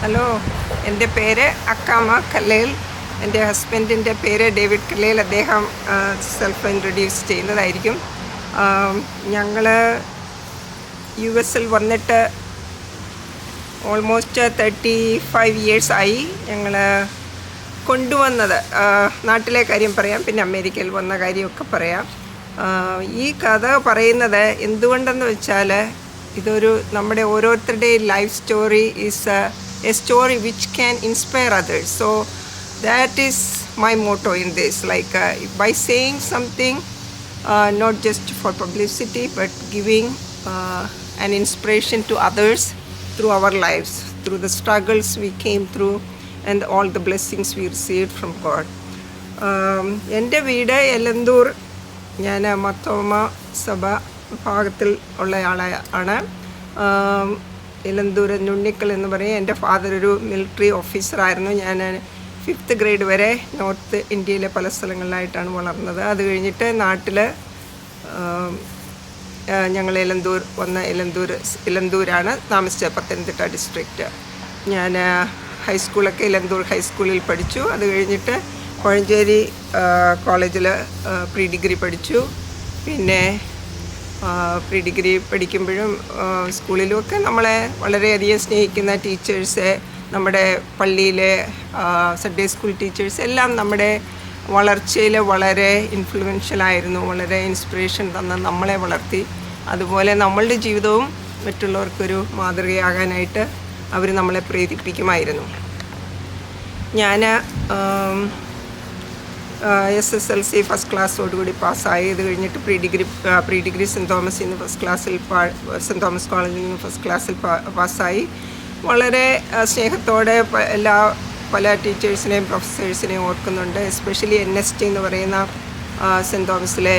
Hello, എൻ്റെ പേര് അക്കാമ കല്ലേൽ. എൻ്റെ ഹസ്ബൻഡിൻ്റെ പേര് ഡേവിഡ് കല്ലേൽ. അദ്ദേഹം സെൽഫ് ഇൻട്രൊഡ്യൂസ് ചെയ്യുന്നതായിരിക്കും. ഞങ്ങൾ US വന്നിട്ട് ഓൾമോസ്റ്റ് 35 ഇയേഴ്സായി. ഞങ്ങൾ കൊണ്ടുവന്നത് നാട്ടിലെ കാര്യം പറയാം, പിന്നെ അമേരിക്കയിൽ വന്ന കാര്യമൊക്കെ പറയാം. ഈ കഥ പറയുന്നത് എന്തുകൊണ്ടെന്ന് വെച്ചാൽ, ഇതൊരു നമ്മുടെ ഓരോരുത്തരുടെയും life story is a story which can inspire others. So that is my motto in this, like by saying something not just for publicity but giving an inspiration to others through our lives, through the struggles we came through and all the blessings we received from God. എൻ്റെ വീട് എലന്തൂർ. ഞാൻ മത്തോമ സഭ വിഭാഗത്തിൽ ഉള്ള ആളാണ്. എലന്തൂർ ഞുണ്ണിക്കൽ എന്ന് പറയും. എൻ്റെ ഫാദർ ഒരു മിലിറ്ററി ഓഫീസറായിരുന്നു. ഞാൻ 5th ഗ്രേഡ് വരെ നോർത്ത് ഇന്ത്യയിലെ പല സ്ഥലങ്ങളിലായിട്ടാണ് വളർന്നത്. അത് കഴിഞ്ഞിട്ട് നാട്ടിൽ ഞങ്ങൾ എലന്തൂരാണ് താമസിച്ചത്, പത്തനംതിട്ട ഡിസ്ട്രിക്റ്റ്. ഞാൻ ഹൈസ്കൂളൊക്കെ എലന്തൂർ ഹൈസ്കൂളിൽ പഠിച്ചു. അത് കഴിഞ്ഞിട്ട് കോഴഞ്ചേരി കോളേജിൽ പ്രീ ഡിഗ്രി പഠിച്ചു. പിന്നെ പ്രീ ഡിഗ്രി പഠിക്കുമ്പോഴും സ്കൂളിലുമൊക്കെ നമ്മളെ വളരെയധികം സ്നേഹിക്കുന്ന ടീച്ചേഴ്സ്, നമ്മുടെ പള്ളിയിലെ സൺഡേ സ്കൂൾ ടീച്ചേഴ്സ് എല്ലാം നമ്മുടെ വളർച്ചയിൽ വളരെ ഇൻഫ്ലുവൻഷ്യലായിരുന്നു. വളരെ ഇൻസ്പിറേഷൻ തന്ന് നമ്മളെ വളർത്തി. അതുപോലെ നമ്മളുടെ ജീവിതവും മറ്റുള്ളവർക്കൊരു മാതൃകയാകാനായിട്ട് അവർ നമ്മളെ പ്രേരിപ്പിക്കുമായിരുന്നു. ഞാൻ SSLC ഫസ്റ്റ് ക്ലാസ്സോടുകൂടി പാസ്സായി. ഇത് കഴിഞ്ഞിട്ട് പ്രീ ഡിഗ്രി സെൻറ്റ് തോമസ് കോളേജിൽ നിന്ന് ഫസ്റ്റ് ക്ലാസ്സിൽ പാസ്സായി. വളരെ സ്നേഹത്തോടെ പല ടീച്ചേഴ്സിനെയും പ്രൊഫസേഴ്സിനെയും ഓർക്കുന്നുണ്ട്. എസ്പെഷ്യലി NST എന്ന് പറയുന്ന സെൻറ്റ് തോമസിലെ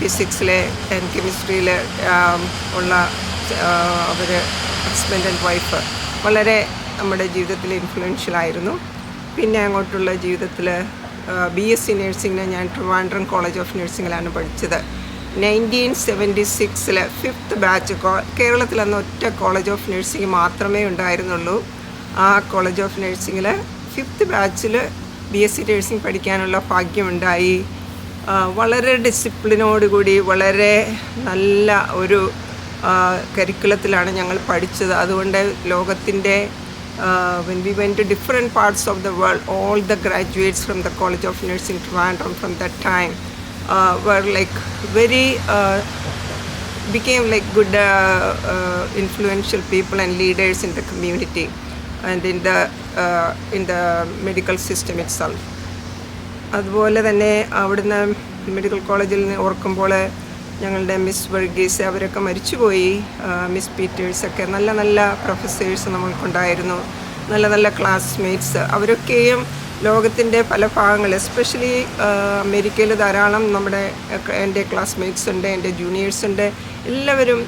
ഫിസിക്സിലെ ആൻഡ് കെമിസ്ട്രിയിൽ ഉള്ള അവർ ഹസ്ബൻഡ് ആൻഡ് വൈഫ് വളരെ നമ്മുടെ ജീവിതത്തിൽ ഇൻഫ്ലുവൻഷ്യലായിരുന്നു. പിന്നെ അങ്ങോട്ടുള്ള ജീവിതത്തിൽ BSc നഴ്സിങ്ങിന് ഞാൻ ട്രിവാൻഡ്രം കോളേജ് ഓഫ് നഴ്സിങ്ങിലാണ് പഠിച്ചത്. 1976 5th ബാച്ച്. കേരളത്തിൽ അന്ന് ഒറ്റ കോളേജ് ഓഫ് നഴ്സിംഗ് മാത്രമേ ഉണ്ടായിരുന്നുള്ളൂ. ആ കോളേജ് ഓഫ് നഴ്സിങ്ങിൽ 5th ബാച്ചിൽ BSc നഴ്സിംഗ് പഠിക്കാനുള്ള ഭാഗ്യമുണ്ടായി. വളരെ ഡിസിപ്ലിനോടുകൂടി വളരെ നല്ല ഒരു കരിക്കുലത്തിലാണ് ഞങ്ങൾ പഠിച്ചത്. അതുകൊണ്ട് ലോകത്തിൻ്റെ when we went to different parts of the world, all the graduates from the College of Nursing Trivandrum from that time were like very became like good influential people and leaders in the community and in the medical system itself. അതുപോലെ തന്നെ അവിടുന്ന് medical കോളേജിൽ നിന്ന് ഓർക്കുമ്പോൾ ഞങ്ങളുടെ miss Varghese അവരൊക്കെ മരിച്ചുപോയി. Miss പീറ്റേഴ്സൊക്കെ നല്ല നല്ല പ്രൊഫസേഴ്സ് നമ്മൾക്കുണ്ടായിരുന്നു, നല്ല നല്ല ക്ലാസ്മേറ്റ്സ്. അവരൊക്കെയും ലോകത്തിൻ്റെ പല ഭാഗങ്ങൾ, എസ്പെഷ്യലി അമേരിക്കയിൽ ധാരാളം എൻ്റെ ക്ലാസ്മേറ്റ്സ് ഉണ്ട്, എൻ്റെ ജൂനിയേഴ്സ് ഉണ്ട്. എല്ലാവരും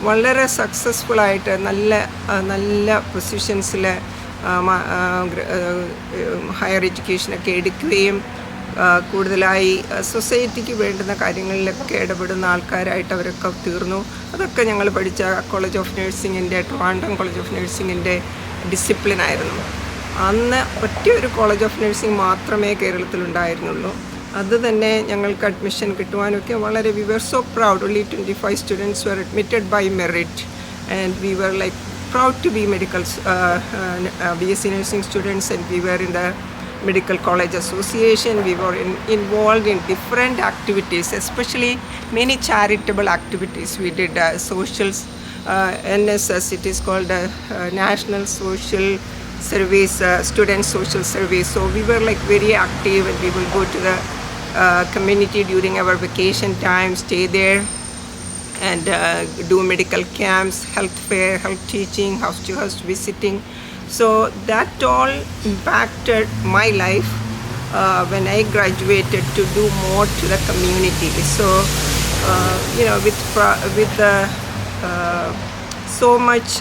വളരെ സക്സസ്ഫുള്ളായിട്ട് നല്ല നല്ല പൊസിഷൻസിൽ ഹയർ എഡ്യൂക്കേഷനൊക്കെ എടുക്കുകയും കൂടുതലായി സൊസൈറ്റിക്ക് വേണ്ടുന്ന കാര്യങ്ങളിലൊക്കെ ഇടപെടുന്ന ആൾക്കാരായിട്ട് അവരൊക്കെ തീർന്നു. അതൊക്കെ ഞങ്ങൾ പഠിച്ച കോളേജ് ഓഫ് നഴ്സിങ്ങിൻ്റെ ട്രിവാൻഡ്രം കോളേജ് ഓഫ് നഴ്സിങ്ങിൻ്റെ ഡിസിപ്ലിനായിരുന്നു. അന്ന് ഒറ്റയൊരു കോളേജ് ഓഫ് നഴ്സിംഗ് മാത്രമേ കേരളത്തിലുണ്ടായിരുന്നുള്ളൂ. അത് തന്നെ ഞങ്ങൾക്ക് അഡ്മിഷൻ കിട്ടുവാനൊക്കെ വളരെ we were so proud. only 25 students were admitted by merit and we were like proud to be BSc nursing students, and we were in the Medical College Association. We were involved in different activities, especially many charitable activities. We did socials, NSS, it is called National Social Service, Student Social Service. So we were like very active, and we will go to the community during our vacation time, stay there and do medical camps, health fair, health teaching, house to house visiting. So that all impacted my life when I graduated to do more to the community. So with so much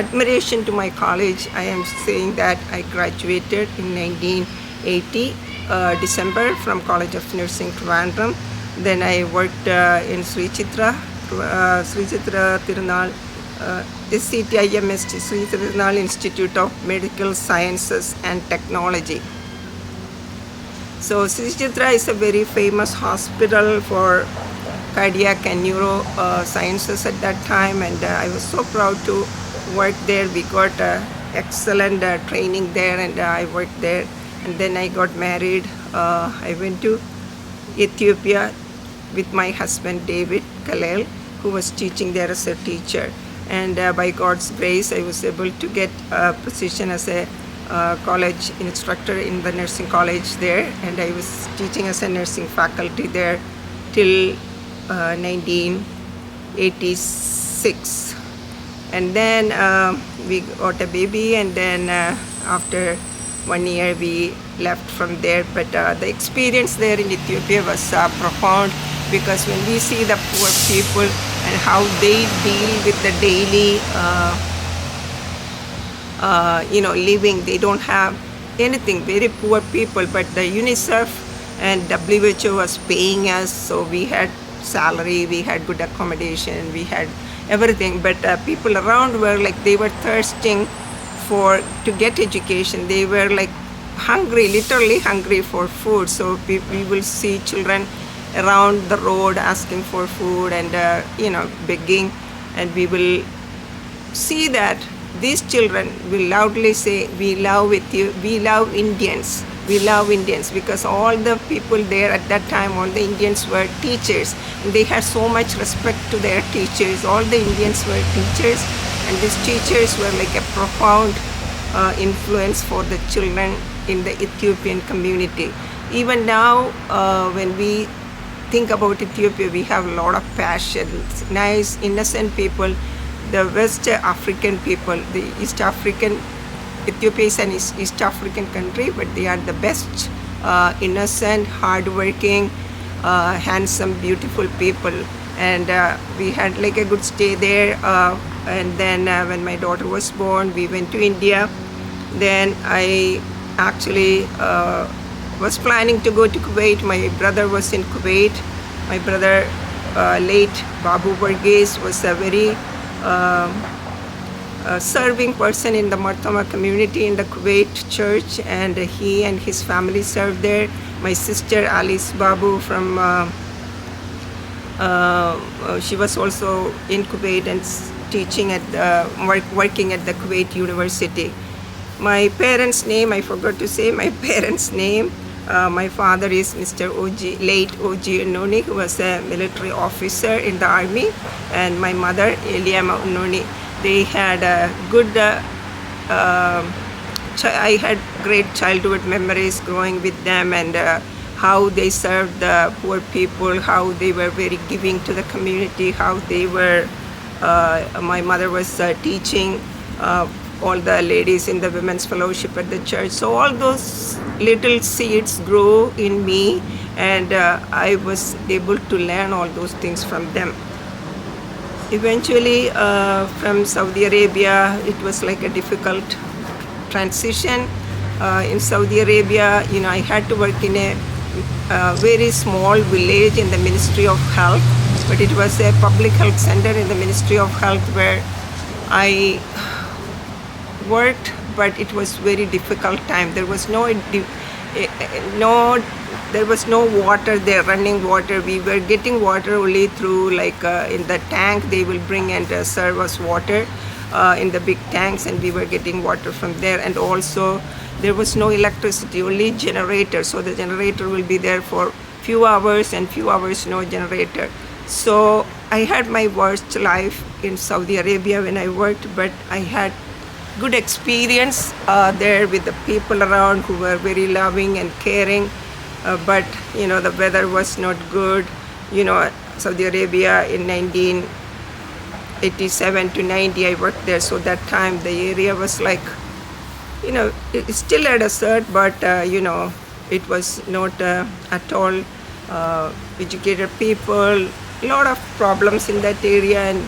admiration to my college, I am saying that I graduated in 1980 December from College of Nursing Trivandrum. Then I worked in Sri Chitra Tirunal SCTIMS, Sri Tirunal Institute of Medical Sciences and Technology. So Sri Chitra is a very famous hospital for cardiac and neuro sciences at that time, and I was so proud to work there. We got excellent training there, and I worked there. And then I got married. I went to Ethiopia with my husband David Kalel, who was teaching there as a teacher. And by God's grace, I was able to get a position as a college instructor in the nursing college there, and I was teaching as a nursing faculty there till 1986. And then we got a baby, and then after 1 year we left from there. But the experience there in Ethiopia was profound, because when we see the poor people and how they deal with the daily living, they don't have anything, very poor people, but the UNICEF and WHO was paying us, so we had salary, we had good accommodation, we had everything. But people around were like, they were thirsting to get education. They were like hungry, literally hungry for food. So we will see children around the road asking for food and begging, and we will see that these children will loudly say, we love Indians, because all the people there at that time, all the Indians were teachers, and they had so much respect to their teachers. All the Indians were teachers, and these teachers were like a profound influence for the children in the Ethiopian community. Even now, when we think about Ethiopia, we have a lot of passion, nice, innocent people. The West African people, the East African, Ethiopia is an East African country, but they are the best, innocent, hardworking, handsome, beautiful people. And we had like a good stay there. And then when my daughter was born, we went to India. Then I actually was planning to go to Kuwait. My brother was in Kuwait. My brother, late Babu Varghese, was a very serving person in the Marthoma community in the Kuwait church, and he and his family served there. My sister Alice Babu from she was also in Kuwait and teaching at working at the Kuwait University. My parents' name, I forgot to say my parents' name. My father is Mr. late O.G. Unoni, who was a military officer in the army, and my mother, Eliama Unoni. They had a good, I had great childhood memories growing with them, and how they served the poor people, how they were very giving to the community, how they were, my mother was teaching all the ladies in the women's fellowship at the church. So all those little seeds grew in me, and I was able to learn all those things from them. Eventually, from Saudi Arabia, it was like a difficult transition. In Saudi Arabia, I had to work in a very small village in the Ministry of Health, but it was a public health center in the Ministry of Health where I worked, but it was very difficult time. There was no water there, running water. We were getting water only through in the tank. They will bring and serve us water in the big tanks, and we were getting water from there. And also there was no electricity, only generator. So the generator will be there for few hours, and few hours no generator. So I had my worst life in Saudi Arabia when I worked, but I had good experience there with the people around who were very loving and caring. But the weather was not good. Saudi Arabia in 1987 to 90, I worked there. So that time the area was like, it still had a cert, but it was not at all educated people. A lot of problems in that area, and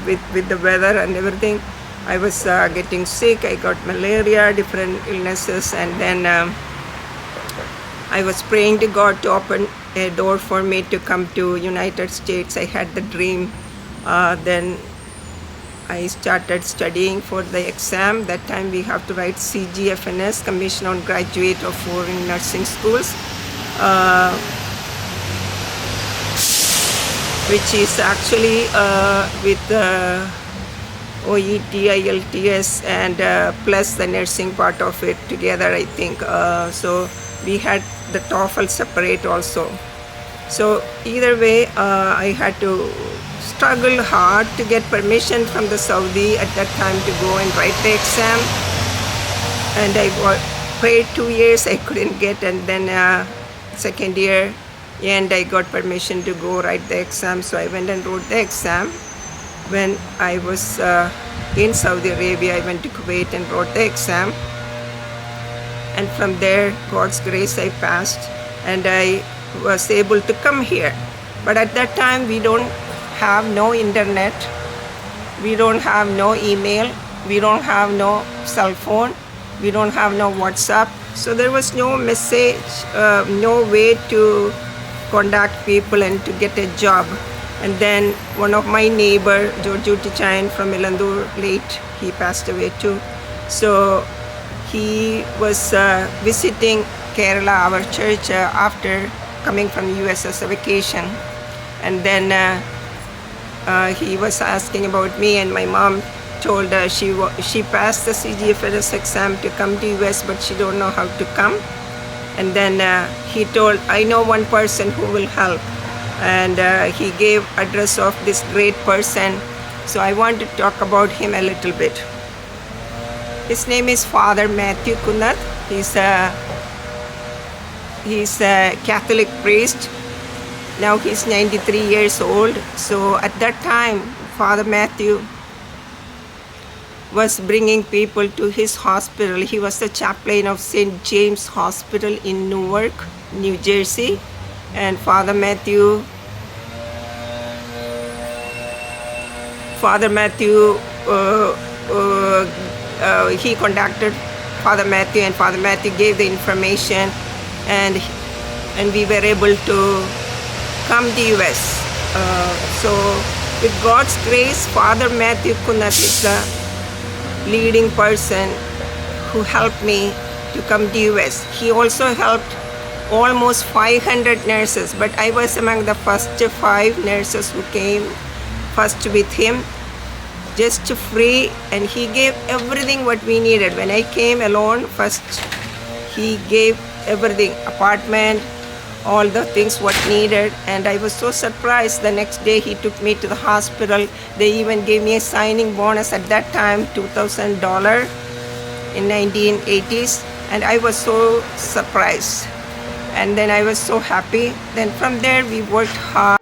with the weather and everything. I was getting sick. I got malaria, different illnesses, and then I was praying to God to open a door for me to come to United States. I had the dream. Then I started studying for the exam. That time we have to write CGFNS, Commission on Graduate of Foreign Nursing Schools, which is actually with OET, IELTS, and plus the nursing part of it together, I think. So we had the TOEFL separate also. So either way, I had to struggle hard to get permission from the Saudi at that time to go and write the exam. And I prayed 2 years, I couldn't get, and then second year, and I got permission to go write the exam. So I went and wrote the exam. When I was in Saudi Arabia, I went to Kuwait and wrote the exam. And from there, God's grace, I passed, and I was able to come here. But at that time, we don't have no internet, we don't have no email, we don't have no cell phone, we don't have no WhatsApp. So there was no message, no way to contact people and to get a job. And then one of my neighbor, George Chain from Ilandur, late, he passed away too. So he was visiting Kerala, our church, after coming from US as a vacation. And then he was asking about me, and my mom told her she passed the CGFNS exam to come to US, but she don't know how to come. And then he told, I know one person who will help. And he gave address of this great person. So I want to talk about him a little bit. His name is Father Matthew Kunath. He's a Catholic priest. Now he's 93 years old. So at that time, Father Matthew was bringing people to his hospital. He was the chaplain of St. James Hospital in Newark, New Jersey. And Father Matthew, he contacted Father Matthew, and Father Matthew gave the information, and we were able to come to US. So with God's grace, Father Matthew Kunath is the leading person who helped me to come to US. He also helped almost 500 nurses, but I was among the first 5 nurses who came first with him, just free, and he gave everything what we needed. When I came alone first, he gave everything, apartment, all the things what needed, and I was so surprised. The next day he took me to the hospital. They even gave me a signing bonus at that time, $2,000 in 1980s, and I was so surprised. And then I was so happy. Then from there we worked hard.